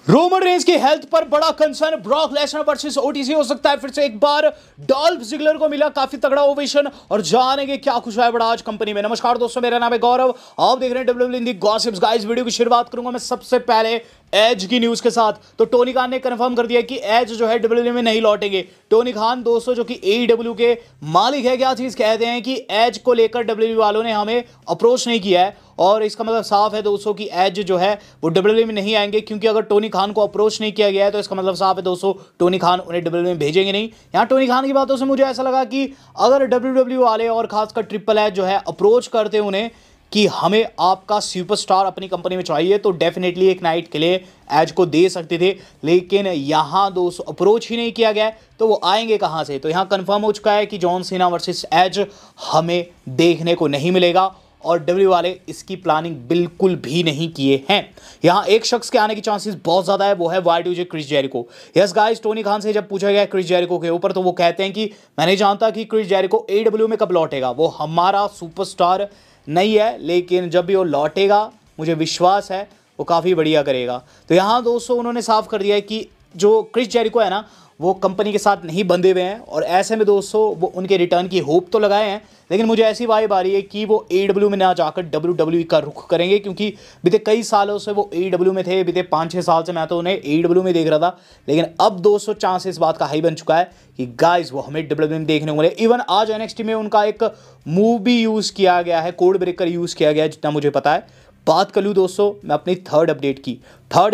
Roman Reigns की health पर बड़ा concern. Brock Lesnar versus OTC हो सकता है फिर से एक बार। डॉल्फ जिगलर को मिला काफी तगड़ा ओवेशन और जानेंगे क्या कुछ है बड़ा आज कंपनी में। नमस्कार दोस्तों, मेरा नाम है गौरव, आप देख रहे हैं डब्ल्यूडब्ल्यूई इन दी गॉसिप्स। गाइस, वीडियो की शुरुआत करूंगा मैं सबसे पहले एज की न्यूज के साथ। तो टोनी खान ने कंफर्म कर दिया कि एज जो है डब्ल्यूडब्ल्यूई में नहीं लौटेंगे। टोनी खान दोस्तों जो कि एईडब्ल्यू के मालिक है, क्या चीज कहते हैं कि एज को लेकर डब्ल्यूडब्ल्यूई वालों ने हमें अप्रोच नहीं किया है और इसका मतलब साफ है दोस्तों कि एज जो है वो डब्ल्यूडब्ल्यूई में नहीं आएंगे, क्योंकि अगर टोनी खान को अप्रोच नहीं किया गया है तो इसका मतलब साफ है दोस्तों टोनी खान उन्हें डब्ल्यूडब्ल्यूई में भेजेंगे नहीं। यहाँ टोनी खान की बातों से मुझे ऐसा लगा कि अगर डब्ल्यूडब्ल्यूई वाले और खासकर ट्रिपल एच जो है अप्रोच करते उन्हें कि हमें आपका सुपरस्टार अपनी कंपनी में चाहिए, तो डेफिनेटली एक नाइट के लिए एज को दे सकते थे। लेकिन यहाँ दोस्तों अप्रोच ही नहीं किया गया तो वो आएंगे कहाँ से। तो यहाँ कंफर्म हो चुका है कि जॉन सीना वर्सेस एज हमें देखने को नहीं मिलेगा और डब्ल्यू वाले इसकी प्लानिंग बिल्कुल भी नहीं किए हैं। यहाँ एक शख्स के आने की चांसेस बहुत ज़्यादा है, वो है Y2J Chris Jericho. Yes guys, Tony Khan से जब पूछा गया क्रिस जेरिको के ऊपर तो वो कहते हैं कि मैं नहीं जानता कि क्रिस जेरिको AEW में कब लौटेगा, वो हमारा सुपरस्टार नहीं है, लेकिन जब भी वो लौटेगा मुझे विश्वास है वो काफ़ी बढ़िया करेगा। तो यहाँ दोस्तों उन्होंने साफ कर दिया है कि जो क्रिस जेरिको है ना वो कंपनी के साथ नहीं बंधे हुए हैं और ऐसे में दोस्तों वो उनके रिटर्न की होप तो लगाए हैं, लेकिन मुझे ऐसी वाइब आ रही है कि वो AEW में ना जाकर WWE का रुख करेंगे, क्योंकि बीते कई सालों से वो AEW में थे। बीते 5-6 साल से मैं तो उन्हें AEW में देख रहा था, लेकिन अब दोस्तों चांस इस बात का हाई बन चुका है कि गाइस वो हमें WWE में देखने को मिले। इवन आज NXT में उनका एक मूव भी यूज़ किया गया है, कोड ब्रेकर यूज़ किया गया है जितना मुझे पता है। बात कर लूँ दोस्तों मैं अपनी थर्ड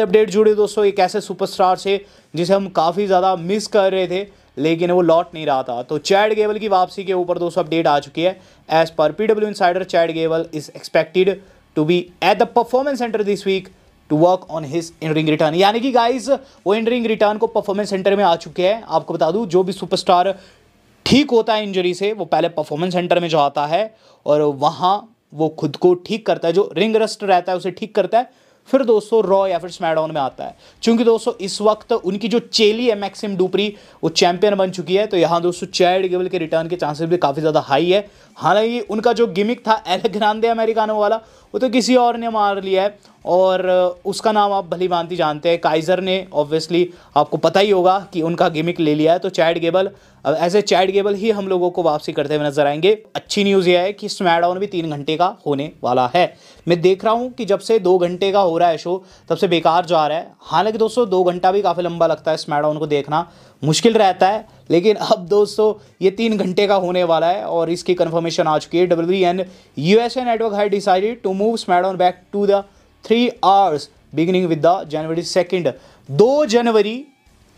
अपडेट जुड़े दोस्तों एक ऐसे सुपरस्टार से जिसे हम काफ़ी ज़्यादा मिस कर रहे थे, लेकिन वो लौट नहीं रहा था। तो चैड गेबल की वापसी के ऊपर दोस्तों अपडेट आ चुकी है। As per PW insider, Chad Gable is expected to be at the performance center this week to work on his in ring return. यानी कि गाइज वो इन रिंग रिटर्न को परफॉर्मेंस सेंटर में आ चुके हैं। आपको बता दूं जो भी सुपरस्टार ठीक होता है इंजरी से वो पहले परफॉर्मेंस सेंटर में जाता है और वहाँ वो खुद को ठीक करता है, जो रिंग रस्ट रहता है उसे ठीक करता है, फिर दोस्तों रॉ या फिर स्मैकडाउन में आता है। क्योंकि दोस्तों इस वक्त उनकी जो चेली है मैक्सिम डुप्री वो चैंपियन बन चुकी है, तो यहाँ दोस्तों चैड गेबल के रिटर्न के चांसेस भी काफ़ी ज़्यादा हाई है। हालांकि उनका जो गिमिक था एल ग्रांडे अमेरिकानो वाला वो तो किसी और ने मार लिया है और उसका नाम आप भली भांति जानते हैं, काइजर ने। ऑब्वियसली आपको पता ही होगा कि उनका गिमिक ले लिया है। तो चैड गेबल अब ऐसे चैड गेबल ही हम लोगों को वापसी करते हुए नजर आएंगे। अच्छी न्यूज़ यह है कि स्मैकडाउन भी 3 घंटे का होने वाला है। मैं देख रहा हूँ कि जब से 2 घंटे का हो रहा है शो तब से बेकार जा रहा है। हालांकि दोस्तों 2 घंटा भी काफ़ी लंबा लगता है, स्मैकडाउन को देखना मुश्किल रहता है, लेकिन अब दोस्तों ये 3 घंटे का होने वाला है और इसकी कंफर्मेशन आ चुकी है। WWE and USA network had decided to move SmackDown back to the 3 hours beginning with the January 2nd। 2 जनवरी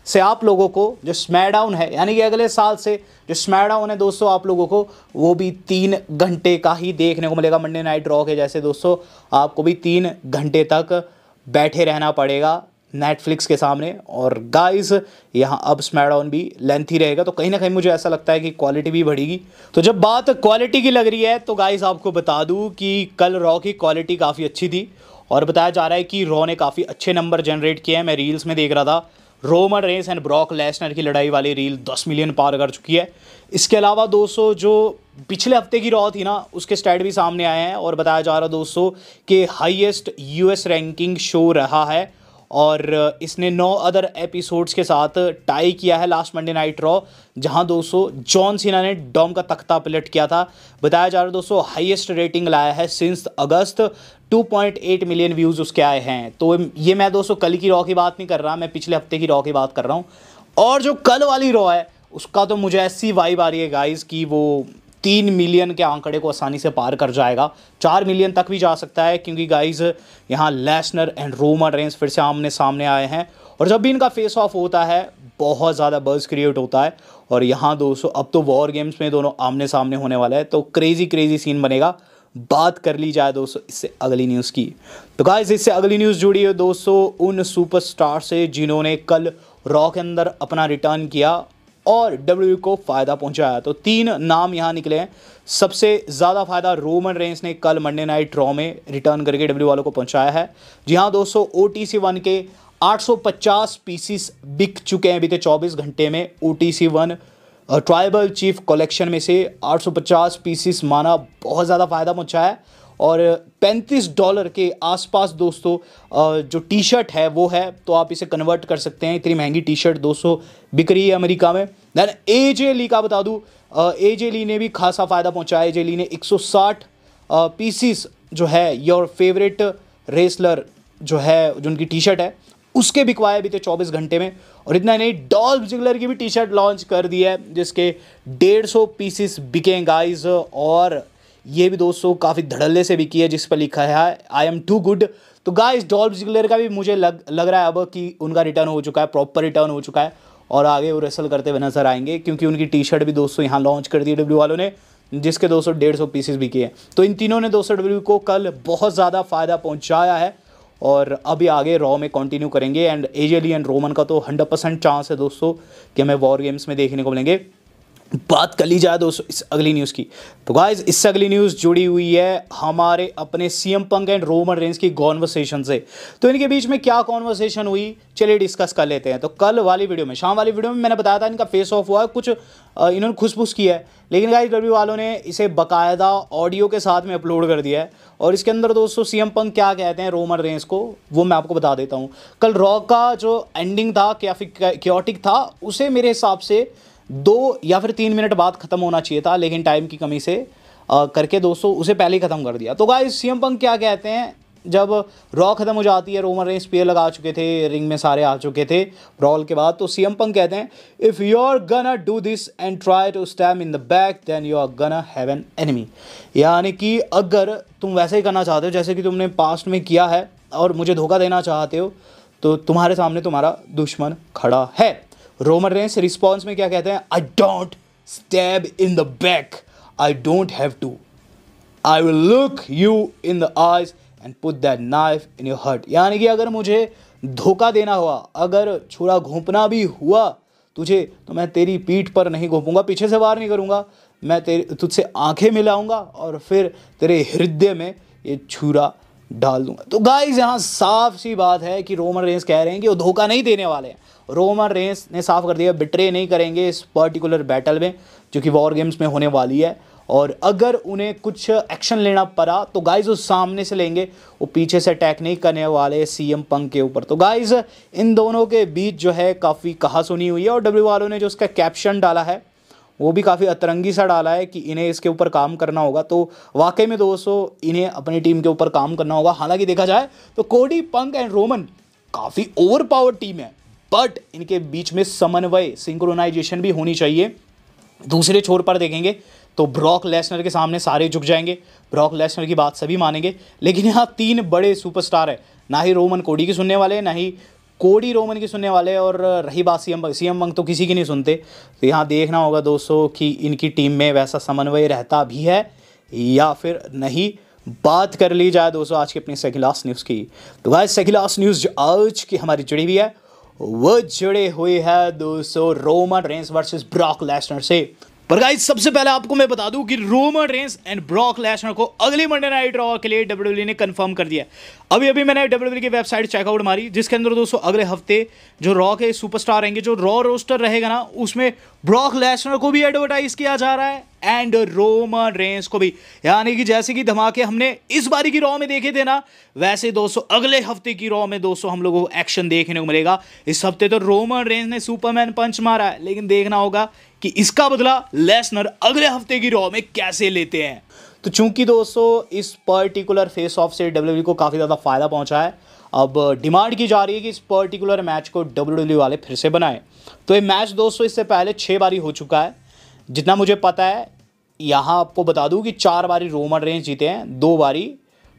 से आप लोगों को जो स्मैकडाउन है, यानी कि अगले साल से जो स्मैकडाउन है दोस्तों आप लोगों को वो भी 3 घंटे का ही देखने को मिलेगा। मंडे नाइट रॉ के जैसे दोस्तों आपको भी 3 घंटे तक बैठे रहना पड़ेगा नेटफ्लिक्स के सामने। और गाइस यहाँ अब स्मैकडाउन भी लेंथी रहेगा, तो कहीं ना कहीं मुझे ऐसा लगता है कि क्वालिटी भी बढ़ेगी। तो जब बात क्वालिटी की लग रही है तो गाइस आपको बता दूँ कि कल रॉ की क्वालिटी काफ़ी अच्छी थी और बताया जा रहा है कि रॉ ने काफ़ी अच्छे नंबर जनरेट किए हैं। मैं रील्स में देख रहा था, Roman Reigns and Brock Lesnar की लड़ाई वाली रील 10 मिलियन पार कर चुकी है। इसके अलावा दोस्तों जो पिछले हफ्ते की रॉ थी ना उसके स्टैट भी सामने आए हैं और बताया जा रहा है दोस्तों कि हाईएस्ट US रैंकिंग शो रहा है और इसने 9 अदर एपिसोड्स के साथ टाई किया है लास्ट मंडे नाइट रॉ, जहां दोस्तों जॉन सीना ने डॉम का तख्ता पलट किया था। बताया जा रहा है दोस्तों हाईएस्ट रेटिंग लाया है सिंस अगस्त, 2.8 मिलियन व्यूज़ उसके आए हैं। तो ये मैं दोस्तों कल की रॉ की बात नहीं कर रहा, मैं पिछले हफ्ते की रॉ की बात कर रहा हूँ। और जो कल वाली रॉ है उसका तो मुझे ऐसी वाइब आ रही है गाइस कि वो 3 मिलियन के आंकड़े को आसानी से पार कर जाएगा, 4 मिलियन तक भी जा सकता है, क्योंकि गाइस यहाँ लेसनर एंड रोमन रेंस फिर से आमने सामने आए हैं और जब भी इनका फेस ऑफ होता है बहुत ज़्यादा बज़ क्रिएट होता है। और यहाँ दोस्तों अब तो वॉर गेम्स में दोनों आमने सामने होने वाला है, तो क्रेजी सीन बनेगा। बात कर ली जाए दोस्तों इससे अगली न्यूज़ की, तो गाइस इससे अगली न्यूज़ जुड़ी है दोस्तों उन सुपरस्टार से जिन्होंने कल रॉ के अंदर अपना रिटर्न किया और WWE को फ़ायदा पहुंचाया। तो 3 नाम यहाँ निकले हैं। सबसे ज़्यादा फ़ायदा रोमन रेंस ने कल मंडे नाइट रॉ में रिटर्न करके WWE वालों को पहुंचाया है। जी हाँ दोस्तों, OTC 1 के 850 पीसीस बिक चुके हैं बीते 24 घंटे में। OTC 1 ट्राइबल चीफ कलेक्शन में से 850 पीसीस माना बहुत ज़्यादा फ़ायदा पहुंचा है और $35 के आसपास दोस्तों जो टी शर्ट है वो है, तो आप इसे कन्वर्ट कर सकते हैं। इतनी महंगी टी शर्ट दोस्तों बिक रही है अमेरिका में। देन एजे ली का बता दूं, एजे ली ने भी खासा फ़ायदा पहुंचाया। एजे ली ने 160 पीसीस जो है योर फेवरेट रेसलर जो है, जो उनकी टी शर्ट है उसके बिकवाए भी थे 24 घंटे में। और इतना नहीं, डॉल्फ जिगलर की भी टी शर्ट लॉन्च कर दी है जिसके 150 पीसेस बिके गाइज। और ये भी दोस्तों काफ़ी धड़ल्ले से बिकी है जिस पर लिखा है आई एम टू गुड। तो गाइज डॉल्फ जिगलर का भी मुझे लग रहा है अब कि उनका रिटर्न हो चुका है, प्रॉपर रिटर्न हो चुका है और आगे वो रेसल करते हुए नजर आएंगे, क्योंकि उनकी टी शर्ट भी दोस्तों यहाँ लॉन्च कर दी डब्ल्यू वालों ने, जिसके दोस्तों 150 पीसेस बिके हैं। तो इन तीनों ने दोस्तों डब्ल्यू को कल बहुत ज़्यादा फ़ायदा पहुँचाया है और अभी आगे रॉ में कंटिन्यू करेंगे। And AJ Lee and Roman का तो 100% चांस है दोस्तों कि हमें वॉर गेम्स में देखने को मिलेंगे। बात कर ली जाए दोस्तों इस अगली न्यूज़ की, तो गाइज इससे अगली न्यूज़ जुड़ी हुई है हमारे अपने CM Punk and Roman Reigns की कॉन्वर्सेशन से। तो इनके बीच में क्या कॉन्वर्सेशन हुई, चलिए डिस्कस कर लेते हैं। तो कल वाली वीडियो में, शाम वाली वीडियो में मैंने बताया था इनका फेस ऑफ हुआ है, कुछ इन्होंने खुशफुस किया है, लेकिन गाइज डब्ल्यू वालों ने इसे बाकायदा ऑडियो के साथ में अपलोड कर दिया है। और इसके अंदर दोस्तों सीएम पंक क्या कहते हैं रोमन रेंस को, वो मैं आपको बता देता हूँ। कल रॉ का जो एंडिंग था या फिर क्योटिक था, उसे मेरे हिसाब से 2 या फिर 3 मिनट बाद ख़त्म होना चाहिए था, लेकिन टाइम की कमी से करके दोस्तों उसे पहले ही ख़त्म कर दिया। तो गाइस सीएम पंक क्या कहते हैं, जब रॉ ख़त्म हो जाती है, रोमन रेंस स्पीयर लगा चुके थे, रिंग में सारे आ चुके थे ब्रॉल के बाद, तो सीएम पंक कहते हैं if you are gonna do this and try to stab in the back then you are gonna have an enemy. यानी कि अगर तुम वैसे ही करना चाहते हो जैसे कि तुमने पास्ट में किया है और मुझे धोखा देना चाहते हो, तो तुम्हारे सामने तुम्हारा दुश्मन खड़ा है। रोमन रेंस रिस्पॉन्स में क्या कहते हैं, I don't stab in the back, I don't have to, I will look you in the eyes and put that knife in your heart. यानी कि अगर मुझे धोखा देना हुआ, अगर छुरा घोंपना भी हुआ तुझे, तो मैं तेरी पीठ पर नहीं घोंपूंगा, पीछे से वार नहीं करूंगा, मैं तुझसे आंखें मिलाऊंगा और फिर तेरे हृदय में ये छुरा डाल दूंगा। तो गाइस यहाँ साफ सी बात है कि रोमन रेंस कह रहे हैं कि वो धोखा नहीं देने वाले हैं। रोमन रेंस ने साफ कर दिया बिट्रे नहीं करेंगे इस पर्टिकुलर बैटल में जो कि वॉर गेम्स में होने वाली है। और अगर उन्हें कुछ एक्शन लेना पड़ा तो गाइज वो सामने से लेंगे, वो पीछे से अटैक नहीं करने वाले सीएम पंक के ऊपर। तो गाइज इन दोनों के बीच जो है काफ़ी कहा सुनी हुई है और डब्ल्यू वालों ने जो उसका कैप्शन डाला है वो भी काफ़ी अतरंगी सा डाला है कि इन्हें इसके ऊपर काम करना होगा। तो वाकई में दोस्तों इन्हें अपनी टीम के ऊपर काम करना होगा। हालांकि देखा जाए तो कोडी, पंक एंड रोमन काफ़ी ओवर पावर टीम है, बट इनके बीच में समन्वय, सिंक्रोनाइजेशन भी होनी चाहिए। दूसरे छोर पर देखेंगे तो ब्रॉक लेसनर के सामने सारे झुक जाएंगे, ब्रॉक लेसनर की बात सभी मानेंगे, लेकिन यहाँ 3 बड़े सुपरस्टार है, ना ही रोमन कोडी की सुनने वाले, ना ही कोडी रोमन की सुनने वाले, और रही बात सीएम पंक तो किसी की नहीं सुनते। तो यहाँ देखना होगा दोस्तों कि इनकी टीम में वैसा समन्वय रहता भी है या फिर नहीं। बात कर ली जाए दोस्तों आज की अपनी सेकंड लास्ट न्यूज़ की, तो गाइस सेकंड लास्ट न्यूज़ जो आज की हमारी जुड़ी हुई है वो जुड़े हुए है दोस्तों Roman Reigns versus Brock Lesnar से। पर गाइस सबसे पहले आपको मैं बता दूं कि Roman Reigns and Brock Lesnar को अगली मंडे नाइट रॉ के लिए डब्ल्यूडब्ल्यूई ने कंफर्म कर दिया है। अभी मैंने डब्ल्यूडब्ल्यूई की वेबसाइट चेकआउट मारी, जिसके अंदर दोस्तों अगले हफ्ते जो रॉ के सुपरस्टार रहेंगे, जो रॉ रोस्टर रहेगा ना, उसमें ब्रॉक लेसनर को भी एडवर्टाइज किया जा रहा है एंड रोमन रेंस को भी। यानी कि जैसे कि धमाके हमने इस बारी की रॉ में देखे थे ना, वैसे दोस्तों अगले हफ्ते की रॉ में दोस्तों हम लोगों को एक्शन देखने को मिलेगा। इस हफ्ते तो रोमन रेंस ने सुपरमैन पंच मारा है, लेकिन देखना होगा कि इसका बदला लेसनर अगले हफ्ते की रॉ में कैसे लेते हैं। तो चूंकि दोस्तों इस पर्टिकुलर फेस ऑफ से डब्ल्यूडब्ल्यूई को काफ़ी ज़्यादा फायदा पहुंचा है, अब डिमांड की जा रही है कि इस पर्टिकुलर मैच को डब्ल्यूडब्ल्यूई वाले फिर से बनाएं। तो ये मैच दोस्तों इससे पहले 6 बारी हो चुका है, जितना मुझे पता है। यहाँ आपको बता दूं कि 4 बारी रोमन रेंस जीते हैं, 2 बारी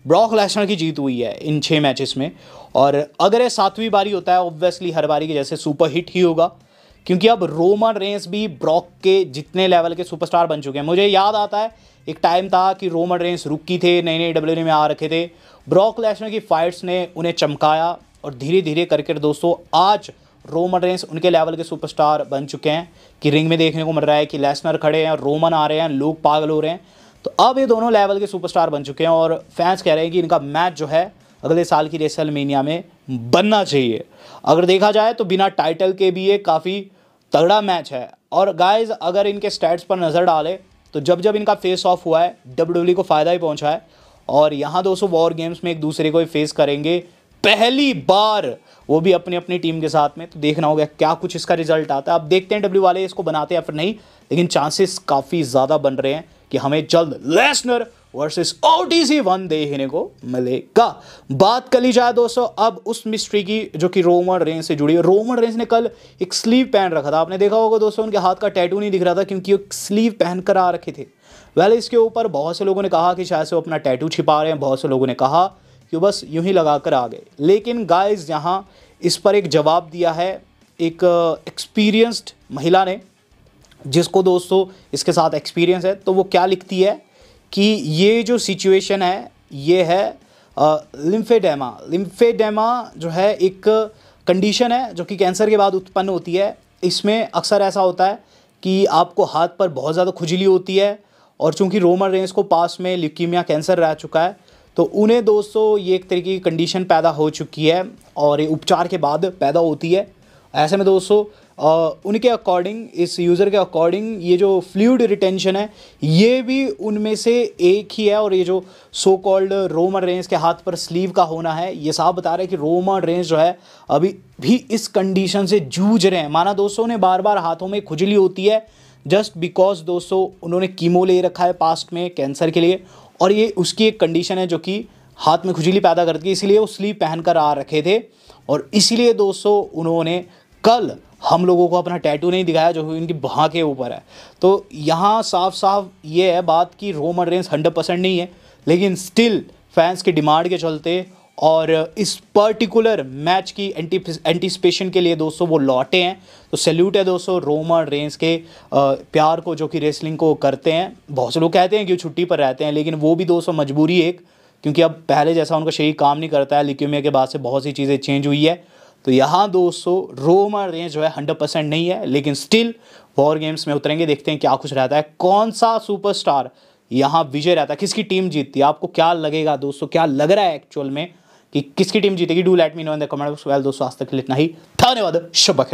ब्रॉक लेसनर की जीत हुई है इन 6 मैचेस में। और अगर ये 7वीं बारी होता है, ऑब्वियसली हर बारी के जैसे सुपर हिट ही होगा, क्योंकि अब रोमन रेंस भी ब्रॉक के जितने लेवल के सुपरस्टार बन चुके हैं। मुझे याद आता है एक टाइम था कि रोमन रेंस रुकी थे, नए नए डब्ल्यूडब्ल्यूई में आ रखे थे, ब्रॉक लेसनर की फाइट्स ने उन्हें चमकाया और धीरे धीरे करके दोस्तों आज रोमन रेंस उनके लेवल के सुपरस्टार बन चुके हैं कि रिंग में देखने को मिल रहा है कि लेसनर खड़े हैं, रोमन आ रहे हैं, लोग पागल हो रहे हैं। तो अब ये दोनों लेवल के सुपरस्टार बन चुके हैं और फैंस कह रहे हैं कि इनका मैच जो है अगले साल की रेसलमेनिया में बनना चाहिए। अगर देखा जाए तो बिना टाइटल के भी ये काफ़ी तगड़ा मैच है। और गाइज अगर इनके स्टैट्स पर नज़र डालें तो जब जब इनका फेस ऑफ हुआ है डब्ल्यूडब्ल्यूई को फ़ायदा ही पहुंचा है। और यहाँ दोस्तों वॉर गेम्स में एक दूसरे को फेस करेंगे पहली बार, वो भी अपनी अपनी टीम के साथ में। तो देखना होगा क्या कुछ इसका रिजल्ट आता है। अब देखते हैं डब्ल्यू वाले इसको बनाते हैं या फिर नहीं, लेकिन चांसेस काफ़ी ज़्यादा बन रहे हैं कि हमें जल्द लेसनर वर्सेस ओटीसी 1 देखने को मिलेगा। बात कर ली जाए दोस्तों अब उस मिस्ट्री की जो कि रोमन रेंज से जुड़ी है। रोमन रेंज ने कल एक स्लीव पहन रखा था, आपने देखा होगा दोस्तों, उनके हाथ का टैटू नहीं दिख रहा था क्योंकि वो स्लीव पहन कर आ रखे थे। वेल इसके ऊपर बहुत से लोगों ने कहा कि शायद से वो अपना टैटू छिपा रहे हैं, बहुत से लोगों ने कहा कि बस यूं ही लगा कर आ गए। लेकिन गाइज यहाँ इस पर एक जवाब दिया है एक एक्सपीरियंस्ड महिला ने, जिसको दोस्तों इसके साथ एक्सपीरियंस है। तो वो क्या लिखती है कि ये जो सिचुएशन है ये है लिम्फेडेमा। लिम्फेडेमा जो है एक कंडीशन है जो कि कैंसर के बाद उत्पन्न होती है। इसमें अक्सर ऐसा होता है कि आपको हाथ पर बहुत ज़्यादा खुजली होती है, और चूंकि रोमन रेंज को पास में ल्यूकीमिया कैंसर रह चुका है, तो उन्हें दोस्तों ये एक तरीके की कंडीशन पैदा हो चुकी है और ये उपचार के बाद पैदा होती है। ऐसे में दोस्तों उनके अकॉर्डिंग, इस यूज़र के अकॉर्डिंग, ये जो फ्लूइड रिटेंशन है ये भी उनमें से एक ही है। और ये जो सो कॉल्ड रोमन रेंज के हाथ पर स्लीव का होना है, ये साफ बता रहे हैं कि रोमन रेंज जो है अभी भी इस कंडीशन से जूझ रहे हैं। माना दोस्तों ने बार बार हाथों में खुजली होती है जस्ट बिकॉज दोस्तों उन्होंने कीमो ले रखा है पास्ट में कैंसर के लिए, और ये उसकी एक कंडीशन है जो कि हाथ में खुजली पैदा करती है, इसीलिए वो स्लीव पहन कर आ रखे थे। और इसीलिए दोस्तों उन्होंने कल हम लोगों को अपना टैटू नहीं दिखाया जो इनकी बाह के ऊपर है। तो यहाँ साफ साफ ये है बात कि रोमन रेंज 100% नहीं है, लेकिन स्टिल फैंस की डिमांड के चलते और इस पर्टिकुलर मैच की एंटीसिपेशन के लिए दोस्तों वो लौटे हैं। तो सैल्यूट है दोस्तों रोमन रेंज के प्यार को जो कि रेसलिंग को करते हैं। बहुत से लोग कहते हैं कि वो छुट्टी पर रहते हैं, लेकिन वो भी दोस्तों मजबूरी एक, क्योंकि अब पहले जैसा उनका शरीर काम नहीं करता है। ल्यूकेमिया के बाद से बहुत सी चीज़ें चेंज हुई है। तो यहाँ दोस्तों रोमन रेंज जो है 100% नहीं है, लेकिन स्टिल वॉर गेम्स में उतरेंगे। देखते हैं क्या कुछ रहता है, कौन सा सुपरस्टार यहाँ विजय रहता है, किसकी टीम जीतती है। आपको क्या लगेगा दोस्तों, क्या लग रहा है एक्चुअल में कि किसकी टीम जीतेगी? Do let me know in the comment box. Well दोस्तों आज तक के लिए इतना ही, धन्यवाद, शुभ बखैर।